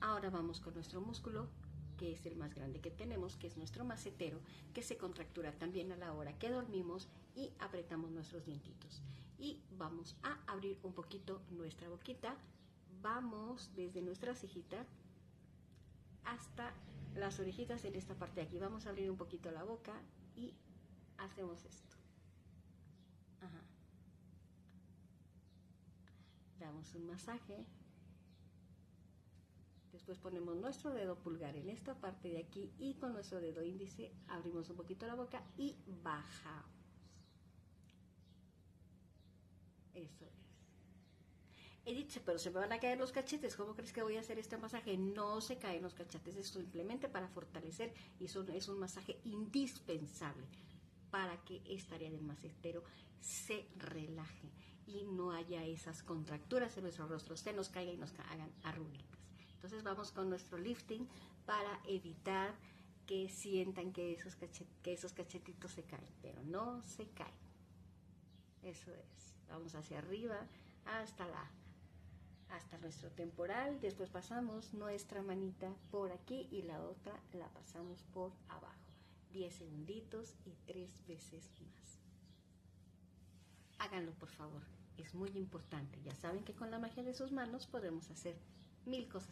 Ahora vamos con nuestro músculo, que es el más grande que tenemos, que es nuestro macetero, que se contractura también a la hora que dormimos y apretamos nuestros dientitos. Y vamos a abrir un poquito nuestra boquita. Vamos desde nuestra cejita hasta las orejitas en esta parte de aquí. Vamos a abrir un poquito la boca y hacemos esto. Ajá. Damos un masaje. Después ponemos nuestro dedo pulgar en esta parte de aquí y con nuestro dedo índice abrimos un poquito la boca y bajamos. Eso es. He dicho, pero se me van a caer los cachetes. ¿Cómo crees que voy a hacer este masaje? No se caen los cachetes, es simplemente para fortalecer y es un masaje indispensable para que esta área del macetero se relaje y no haya esas contracturas en nuestro rostro, se nos caigan y nos hagan arruguitas. Entonces vamos con nuestro lifting para evitar que sientan que esos cachetitos se caen, pero no se caen. Eso es. Vamos hacia arriba hasta nuestro temporal, después pasamos nuestra manita por aquí y la otra la pasamos por abajo. 10 segunditos y 3 veces más. Háganlo por favor, es muy importante. Ya saben que con la magia de sus manos podemos hacer 1000 cosas.